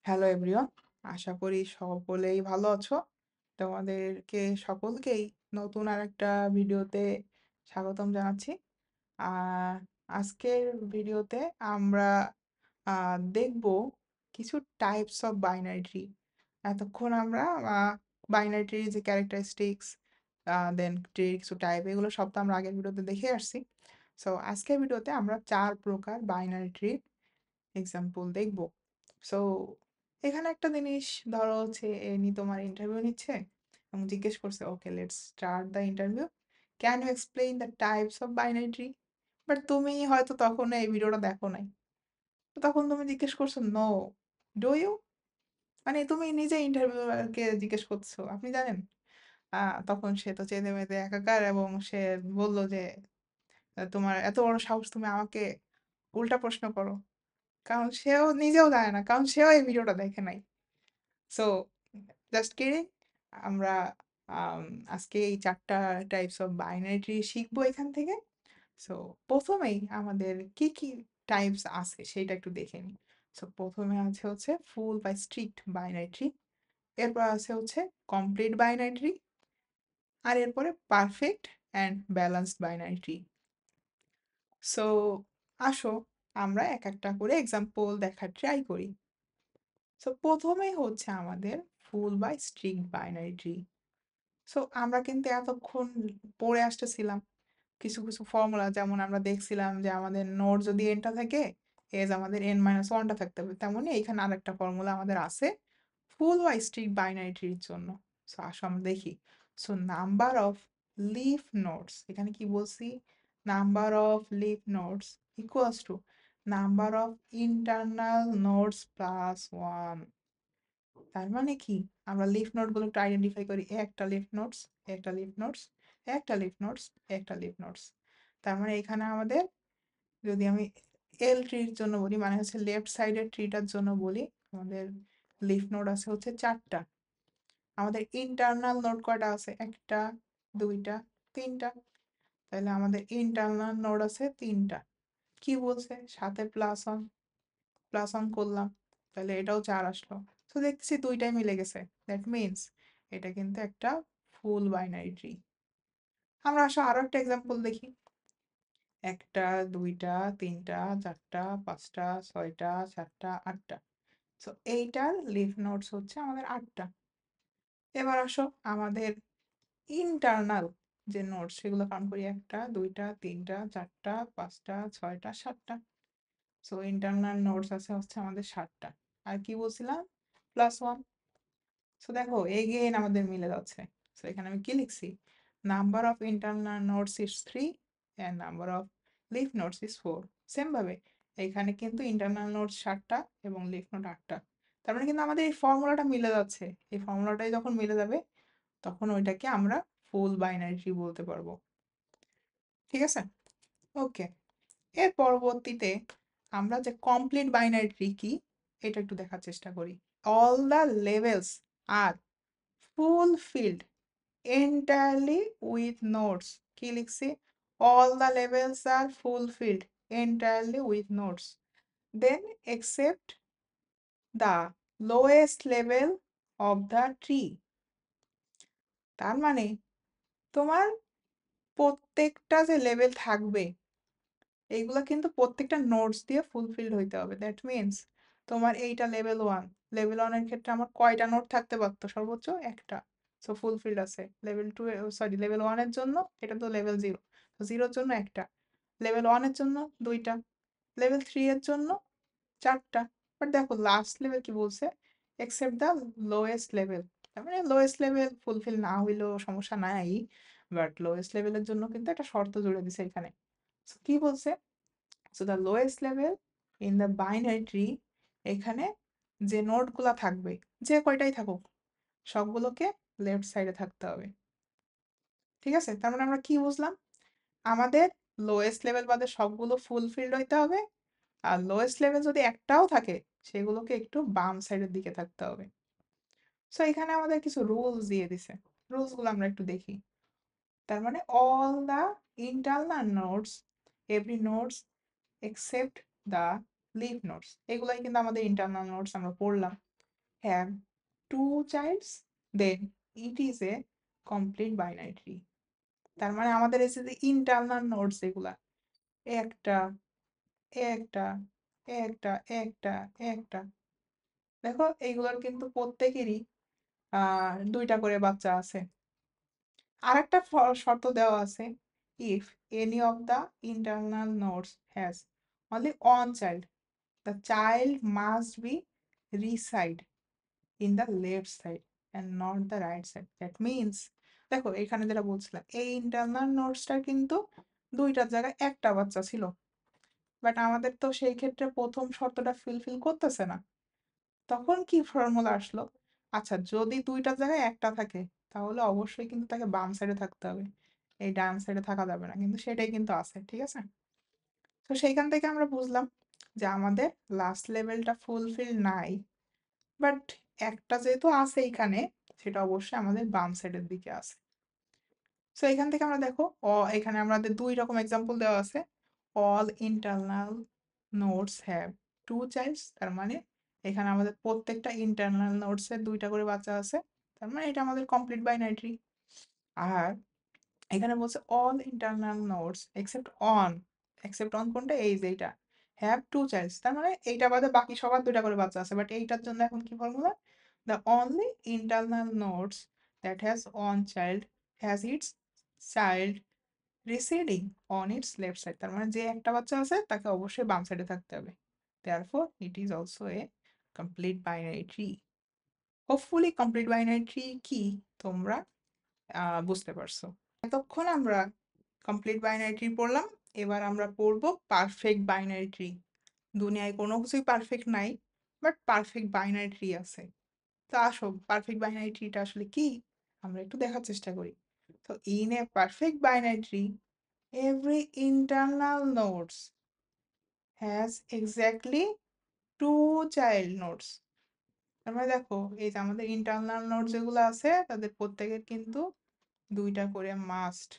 Hello everyone, আশা করি সকলেই ভালো আছো। তোমাদেরকে সকলকেই নতুন আরেকটা ভিডিওতে স্বাগতম জানাচ্ছি। আর আজকের ভিডিওতে আমরা দেখব কিছু টাইপস অফ বাইনারি ট্রি। এতক্ষণ আমরা বাইনারি ট্রির যে ক্যারেক্টারিস্টিক্স, দেন ট্রির কিছু টাইপ, এগুলো সব তো আমরা আগের ভিডিওতে দেখে আসছি। সো আজকের ভিডিওতে আমরা 4 প্রকার বাইনারি ট্রির এক্সাম্পল দেখব। সো এখানে একটা জিনিস, ধরো হচ্ছে এনি তোমার ইন্টারভিউ নিচ্ছে এবং জিজ্ঞেস করছে, okay let's start the interview, can you explain the types of binary tree. But তুমি হয়তো তখন এই ভিডিওটা দেখো নাই, তো তখন তুমি জিজ্ঞেস করছো নো, ডু ইউ, মানে তুমি নিজে ইন্টারভিউয়ারকে জিজ্ঞেস করছো আপনি জানেন। তখন সে তো চেঁদে মেদে একাকার এবং সে বলল যে তোমার এত বড় সাহস তুমি আমাকে উল্টা প্রশ্ন করো। কারণ সেও নিজেও জানে না, কারণ সেও এই ভিডিওটা দেখে নাই। So just kidding. আমরা আম, আজকে এই 4টা টাইপস অফ বাইনারি ট্রি শিখবো এখান থেকে। সো প্রথমেই আমাদের কি কি টাইপস আছে সেটা একটু দেখে নিই। সো প্রথমে আছে হচ্ছে ফুল বা স্ট্রিক্ট বাইনারি ট্রি, এরপর আছে হচ্ছে কমপ্লিট বাইনারি ট্রি, আর এরপরে perfect and balanced binary tree. So আসো আমরা এক একটা করে এক্সাম্পল দেখার ট্রাই করি। সো প্রথমেই হচ্ছে আমাদের ফুল বা স্ট্রিক্ট বাইনারি ট্রি। সো আমরা কিন্তু এতক্ষণ পড়ে আসতেছিলাম কিছু কিছু ফর্মুলা, যেমন আমরা দেখছিলাম যে আমাদের নোট যদি এনটা থাকে, এজ আমাদের n-1টা থাকতে হবে, তেমনি এখানে আরেকটা ফর্মুলা আমাদের আছে ফুল বা স্ট্রিক্ট বাইনারি ট্রির জন্য। সো আসো আমরা দেখি। So number of leaf notes, এখানে কি বলছি, number of leaf notes equals to number of internal notes plus 1। তার মানে কি, আমরা লিফ নোট গুলো একটু আইডেন্টিফাই করি, একটা লিফ নোটস, একটা লিফ নোটস, একটা লিফ নোটস, একটা লিফ নোটস। তার মানে এখানে আমাদের, যদি আমি এল ট্রির জন্য বলি, মানে হচ্ছে লেফট সাইডের ট্রিটার জন্য বলি, আমাদের লিফ নোট আছে হচ্ছে 4টা। আমাদের ইন্টারনাল নোট কয়টা আছে, একটা, দুইটা, তিনটা। তাহলে আমাদের ইন্টারনাল নোট আছে 3টা। কি বলছে, সাথে প্লাস অন করলাম, তাহলে এটাও 4 আসলো। তো দেখতেছি দুইটাই মিলে গেছে, দ্যাট মিনস এটা কিন্তু একটা ফুল বাইনারি ট্রি। আমরা আসলে আরো একটা এক্সাম্পল দেখি। একটা, দুইটা, তিনটা, চারটা, পাঁচটা, ছয়টা, সাতটা, আটটা। তো এইটার লিফ নোটস হচ্ছে আমাদের 8টা। এবার আসো আমাদের ইন্টারনাল যে নোটস সেগুলো কাউন্ট করি, একটা, দুইটা, তিনটা, চারটা, পাঁচটা, ছয়টা, সাতটা। সো ইন্টারনাল নোটস আছে হচ্ছে আমাদের 7টা। আর কি বলছিলাম, +1। সো দেখো এগেইন আমাদের মিলে যাচ্ছে। সো এখানে আমি কি লিখছি, number of internal notes is 3 and number of leaf notes is 4। Same ভাবে এখানে কিন্তু ইন্টারনাল নোটস 7টা এবং লিফ নোট 8টা। তার মানে কিন্তু আমাদের এই ফর্মুলাটা মিলে যাচ্ছে। এই ফর্মুলাটাই যখন মিলে যাবে তখন ওইটাকে আমরা ফুল বাইনারি ট্রি বলতে পারবো। ঠিক আছে, ওকে। এর পরবর্তীতে আমরা যে কমপ্লিট বাইনারি ট্রি কি এটা একটু দেখার চেষ্টা করি। All the levels are fulfilled entirely with notes, কি লিখছি, all the levels are fulfilled entirely with notes, then except the lowest level of the tree। তার মানে তোমার প্রত্যেকটা যে লেভেল থাকবে এইগুলা কিন্তু প্রত্যেকটা নোটস দিয়ে ফুলফিলড হইতে হবে। দ্যাট মিনস তোমার এইটা লেভেল 1, লেভেল 1 এর ক্ষেত্রে আমার কয়টা নোট থাকতে পারতো, সর্বোচ্চ একটা। সো ফুলফিলড আছে। লেভেল 2, সরি লেভেল 1 এর জন্য, এটা তো লেভেল 0, তো 0-এর জন্য একটা, লেভেল 1 এর জন্য দুইটা, লেভেল 3 এর জন্য 4টা। বাট দেখো লাস্ট লেভেল কি বলছে, এক্সেপ্ট দ্য লোয়েস্ট লেভেল। তার মানে লোয়েস্ট লেভেল ফুলফিল না হইলেও সমস্যা নাই, বাট লোয়েস্ট লেভেলের জন্য কিন্তু একটা শর্ত জুড়ে দিছে এখানে। So, কি বলছে, so the lowest level in the binary tree, এখানে যে নোটগুলা থাকবে, যে কয়টাই থাকুক, সবগুলোকে লেফট সাইডে থাকতে হবে। ঠিক আছে, তার মানে আমরা কি বুঝলাম, আমাদের লোয়েস্ট লেভেল বাদে সবগুলো ফুলফিলড হইতে হবে, আর লোয়েস্ট লেভেল যদি একটাও থাকে সেগুলোকে একটু বাম সাইডের দিকে থাকতে হবে। সো এখানে আমাদের কিছু রুলস দিয়ে দিছে, রুলস গুলো আমরা একটু দেখি। তার মানে all the internal notes, every notes except the leaf notes, এগুলাই কিন্তু আমাদের ইন্টারনাল নোটস আমরা পড়লাম। have two childs, then it is a complete binary tree. তার মানে আমাদের এসে যে ইন্টারনাল নোডস এগুলা একটা একটা একটা একটা একটা দেখো এইগুলোর কিন্তু প্রত্যেকেরই দুইটা করে বাচ্চা আছে। আর একটা শর্ত দেওয়া আছে, if any of the internal nodes has only one child, the child must be reside in the left side and not the right side. That means দেখো এখানে যেটা বলছিলাম, এই ইন্টারনাল নোডসটার কিন্তু দুইটার জায়গায় একটা বাচ্চা ছিল, বাট আমাদের তো সেই ক্ষেত্রে প্রথম শর্তটা ফিল করতেছে না। তখন কি ফর্মুলা আসলো, আচ্ছা যদি দুইটার জায়গায় একটা থাকে তাহলে অবশ্যই কিন্তু তাকে বাম সাইডে থাকতে হবে, এই ডান সাইডে থাকা যাবে না, কিন্তু সেটাই কিন্তু আছে, ঠিক আছে। তো সেইখান থেকে আমরা বুঝলাম যে আমাদের লাস্ট লেভেলটা ফুলফিল নাই, বাট একটা যেহেতু আছে এখানে, সেটা অবশ্যই আমাদের বাম সাইডের দিকে আছে। সো এখান থেকে আমরা দেখো এখানে আমাদের দুই রকম এক্সাম্পল দেওয়া আছে, all internal nodes have two childs, তার মানে এখানে আমাদের প্রত্যেকটা ইন্টারনাল নোডস এর দুইটা করে বাচ্চা আছে, তার মানে এটা আমাদের কমপ্লিট বাইনারি ট্রি। আর এখানে বলছে all internal nodes except on কোনটা, এই যে এইটা, হ্যাভ টু চাইল্ডস, তার মানে এইটা বাদে বাকি সবার দুইটা করে বাচ্চা আছে, বাট এইটার জন্য এখন কি formula, the only internal nodes that has one child has its child residing on it's left side, তার মানে যে একটা বাচ্চা আছে তাকে অবশ্যই বাম সাইডে থাকতে হবে। therefore it is also a complete binary tree. hopefully complete binary tree কি তোমরা বুঝতে পারছো। এতক্ষণ আমরা কমপ্লিট বাইনারি ট্রি পড়লাম, এবার আমরা পড়বো পারফেক্ট বাইনারি ট্রি। দুনিয়ায় কোনো কিছুই পারফেক্ট নাই, বাট পারফেক্ট বাইনারি ট্রি আছে। তো আসো পারফেক্ট বাইনারি ট্রিটা আসলে কি আমরা একটু দেখার চেষ্টা করি। তো in a perfect binary tree every internal nodes has exactly two child nodes. তার মানে দেখো এই যে আমাদের ইন্টারনাল নোড যেগুলো আছে তাদের প্রত্যেকের কিন্তু দুইটা করে মাস্ট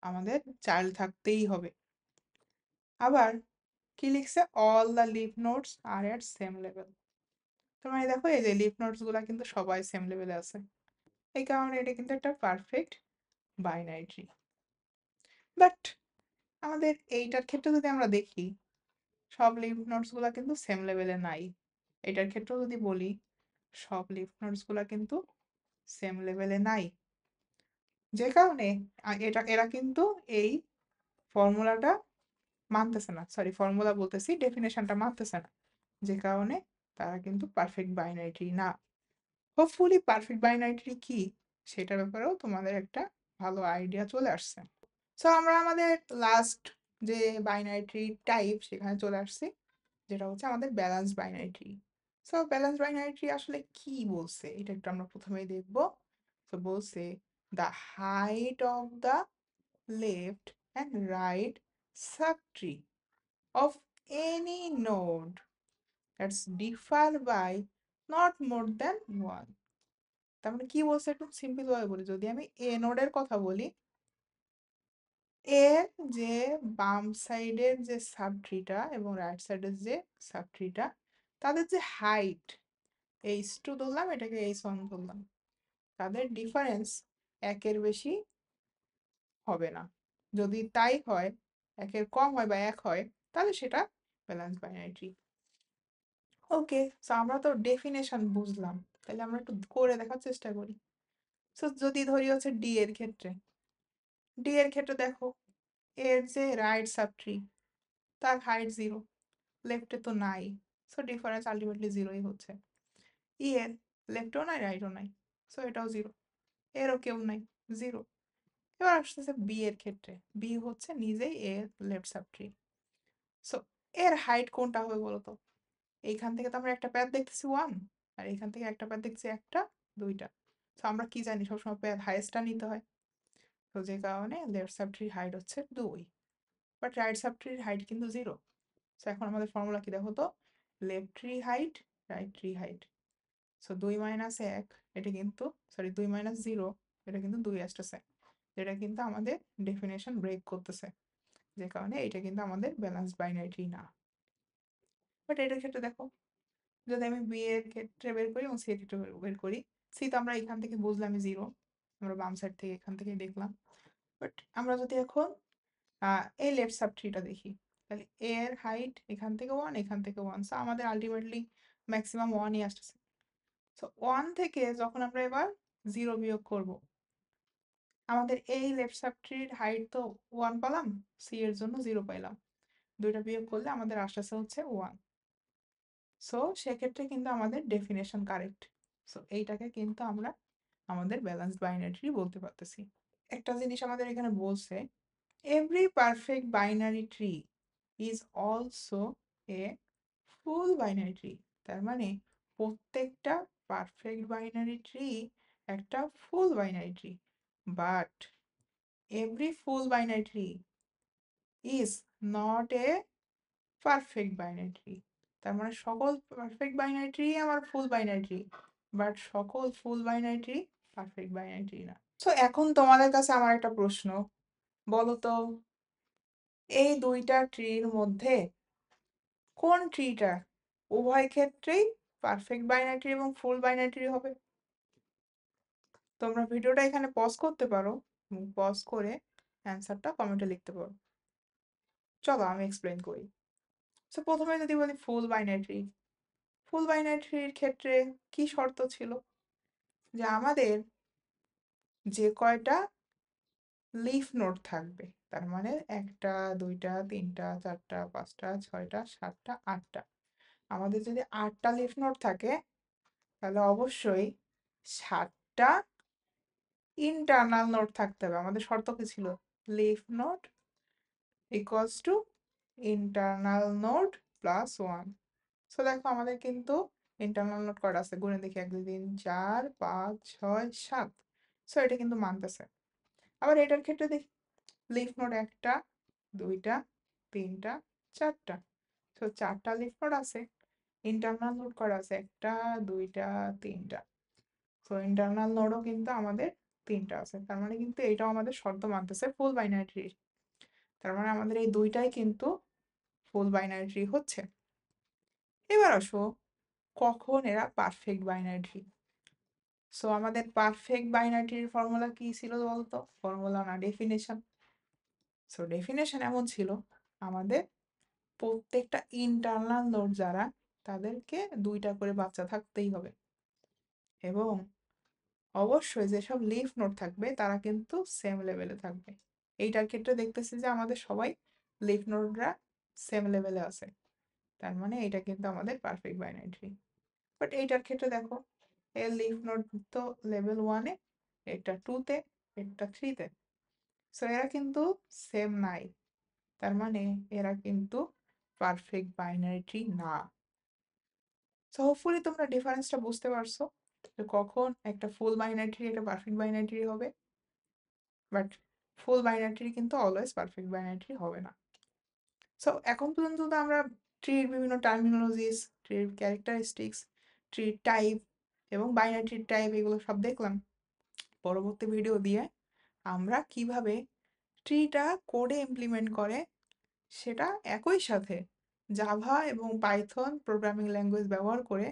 আমাদের চাইল্ড থাকতেই হবে। আবার কি লিখছে, all the leaf nodes are at same level, তার মানে দেখো এই যে লিফ নোডস গুলা কিন্তু সবাই সেম লেভেলে আছে, এই কারণে এটা কিন্তু একটা পারফেক্ট বাইনারি ট্রি। বাট আমাদের এইটার ক্ষেত্রে যদি আমরা দেখি, সব লিফ নোডস গুলা কিন্তু সেম লেভেলে নাই। এটার ক্ষেত্রেও যদি বলি, সব লিফ নোডস গুলা কিন্তু সেম লেভেলে নাই, যে কারণে এরা কিন্তু এই ফর্মুলাটা মানতেছে না, সরি ফর্মুলা বলতেছি ডেফিনেশনটা মানতেছে না, যে কারণে তারা কিন্তু পারফেক্ট বাইনারি ট্রি না। হোপফুলি পারফেক্ট বাইনারি ট্রি কি সেটার ব্যাপারেও তোমাদের একটা ভালো আইডিয়া চলে আসছে। সো আমরা আমাদের লাস্ট যে বাইনারি ট্রি টাইপ সেখানে চলে আসছি, যেটা হচ্ছে আমাদের balance binary tree. So balance binary tree আসলে কি বলছে এটা একটু আমরা প্রথমেই দেখব। তো বলছে the height of the left and right subtree of any node that's differ by not more than 1. তার মানে কি বলছে একটু সিম্পল ভাবে বলি, যদি আমি এ নোডের কথা বলি, এর যে বাম সাইডের যে সাবট্রিটা এবং রাইট সাইডের যে সাবট্রিটা, তাদের যে হাইট h2 ধরলাম, এটাকে h1 ধরলাম, তাদের ডিফারেন্স একের বেশি হবে না। যদি তাই হয়, একের কম হয় বা এক হয়, তাহলে সেটা ব্যালেন্স বাইনারি ট্রি। ওকে, সো আমরা তো ডেফিনেশন বুঝলাম, তাহলে আমরা একটু করে দেখার চেষ্টা করি। সো যদি ধরি হচ্ছে ডি এর ক্ষেত্রে দেখো, এর যে রাইট সাবট্রি তার হাইট 0, লেফটে তো নাই, সো ডিফারেন্স আলটিমেটলি 0ই হচ্ছে। ই এর লেফটেও নাই রাইটও নাই, সো এটাও 0, এরও কেউ নাই, 0। এবার আসতেছে বি এর ক্ষেত্রে, বি হচ্ছে নিজেই এর লেফট সাবট্রি, সো এর হাইট কোনটা হবে বলতো, এইখান থেকে তো আমরা একটা প্যাথ দেখতেছি 1, আর এইখান থেকে একটা প্যাথ দেখছি একটা, দুইটা। তো আমরা কি জানি সবসময় প্যাথ হাইয়েস্টটা নিতে হয়, তো যে কারণে লেফট সাবট্রির হাইট হচ্ছে 2, বাট রাইট সাবট্রির হাইট কিন্তু 0। তো এখন আমাদের ফর্মুলা কি দেখো তো, left tree height right tree height, so 2 minus 1, এটা কিন্তু সরি 2 মাইনাস 0, এটা কিন্তু 2 আসতেছে, যেটা কিন্তু আমাদের ডেফিনেশন ব্রেক করতেছে, যে কারণে এটা কিন্তু আমাদের ব্যালেন্স বাইনারি ট্রি না। বাট এটার ক্ষেত্রে দেখো, যদি আমি বি এর ক্ষেত্রে বের করি এবং সি এর ক্ষেত্রে বের করি, সি তো আমরা এখান থেকে বুঝলাম জিরো, আমরা বাম সাইড থেকে এখান থেকে দেখলাম। বাট আমরা যদি এখন এই লেফট সাব ট্রিটা দেখি, তাহলে এ এর হাইট এখান থেকে 1, এখান থেকে 1, সো আমাদের আলটিমেটলি ম্যাক্সিমাম 1ই আসতেছে। সো 1 থেকে যখন আমরা এবার 0 বিয়োগ করব, আমাদের এই লেফট সাব ট্রির হাইট তো 1 পেলাম, সি এর জন্য 0 পাইলাম, দুইটা বিয়োগ করলে আমাদের আসতেছে হচ্ছে 1। সো সেক্ষেত্রে কিন্তু আমাদের ডেফিনেশন কারেক্ট। সো এইটাকে কিন্তু আমরা আমাদের ব্যালেন্সড বাইনারি ট্রি বলতে পারতেছি। একটা জিনিস আমাদের এখানে বলছে, every perfect binary tree is also a full binary tree. তার মানে প্রত্যেকটা পারফেক্ট বাইনারি ট্রি একটা full binary tree, but every full binary tree is not a perfect binary tree. তার মানে সকল পারফেক্ট বাইনারি ট্রি আমার ফুল বাইনারি ট্রি, বাট সকল full binary tree perfect binary tree না। সো এখন তোমাদের কাছে আমার একটা প্রশ্ন, বলো তো এই দুইটা ট্রির মধ্যে কোন ট্রিটা উভয় ক্ষেত্রেই পারফেক্ট বাইনারি ট্রি এবং ফুল বাইনারি ট্রি হবে? তোমরা ভিডিওটা এখানে পজ করতে পারো এবং পজ করে অ্যান্সারটা কমেন্টে লিখতে পারো। চলো আমি এক্সপ্লেন করি। সো প্রথমে যদি বলি ফুল বাইনারি ট্রি, ফুল বাইনারি ট্রির ক্ষেত্রে কি শর্ত ছিল, যে আমাদের যে কয়টা লিফ নোড থাকবে, তার মানে 1টা 2টা 3টা 4টা 5টা 6টা 7টা 8টা, আমাদের যদি 8টা লিফ নোড থাকে তাহলে অবশ্যই 7টা ইন্টারনাল নোড থাকতে হবে। আমাদের শর্ত কি ছিল? Leaf node equals to internal node plus 1। So দেখো আমাদের কিন্তু ইন্টারনাল নোড কয়টা আছে, গুণে দেখি 1 2 3 4 5 6 7। সো এটা কিন্তু মানতেছে। আবার এটার ক্ষেত্রে দেখি লিফ নোড 1টা 2টা 3টা 4টা, তো 4টা লিফ নোড আছে, ইন্টারনাল নোড কয়টা আছে 1টা 2টা 3টা, তো ইন্টারনাল নোডও কিন্তু আমাদের 3টা আছে। তার মানে কিন্তু এটাও আমাদের শর্ত মানতেছে ফুল বাইনারি ট্রি। তার মানে আমাদের এই দুইটাই কিন্তু ফুল বাইনারি ট্রি হচ্ছে। এবার আসো কখন এরা পারফেক্ট বাইনারি ট্রি। সো আমাদের পারফেক্ট বাইনারি ট্রির ফর্মুলা কি ছিল বলতো? ফর্মুলা না, ডেফিনেশন। সো ডেফিনেশন এমন ছিল, আমাদের প্রত্যেকটা ইন্টারনাল নোড যারা, তাদেরকে 2টা করে বাচ্চা থাকতেই হবে, এবং অবশ্যই যেসব লিফ নোড থাকবে তারা কিন্তু সেম লেভেলে থাকবে। এইটার ক্ষেত্রে দেখতেছি যে আমাদের সবাই লিফ নোডরা সেম লেভেলে আছে, তার মানে এটা কিন্তু আমাদের পারফেক্ট বাইনারি ট্রি। বাট এইটার ক্ষেত্রে দেখো, এর লিফ নোড তো লেভেল 1-এ, এটা 2-তে, এটা 3-তে, সো এরা কিন্তু সেম নাই, তার মানে এরা কিন্তু পারফেক্ট বাইনারি ট্রি না। সো হোপফুলি তোমরা ডিফারেন্সটা বুঝতে পারছো, যে কখন একটা ফুল বাইনারি ট্রি একটা পারফেক্ট বাইনারি ট্রি হবে, বাট ফুল বাইনারি ট্রি কিন্তু অলওয়েজ পারফেক্ট বাইনারি ট্রি হবে না। সো এখন পর্যন্ত তো আমরা ট্রির বিভিন্ন টার্মিনোলজিস, ট্রির ক্যারেক্টারিস্টিক্স, ট্রির টাইপ এবং বাইনারি ট্রির টাইপ এগুলো সব দেখলাম। পরবর্তী ভিডিও দিয়ে আমরা কিভাবে ট্রিটা কোডে ইমপ্লিমেন্ট করে সেটা একই সাথে জাভা এবং পাইথন প্রোগ্রামিং ল্যাঙ্গুয়েজ ব্যবহার করে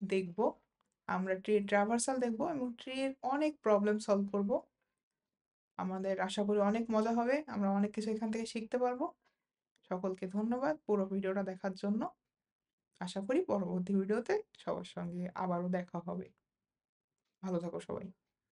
দেখব। আমরা ট্রির ট্রাভার্সাল দেখব এবং ট্রির অনেক প্রবলেম সলভ করব। আমাদের আশা করি অনেক মজা হবে, আমরা অনেক কিছু এখান থেকে শিখতে পারবো। সকলকে ধন্যবাদ পুরো ভিডিওটা দেখার জন্য। আশা করি পরবর্তী ভিডিওতে সবার সঙ্গে আবারও দেখা হবে। ভালো থাকো সবাই।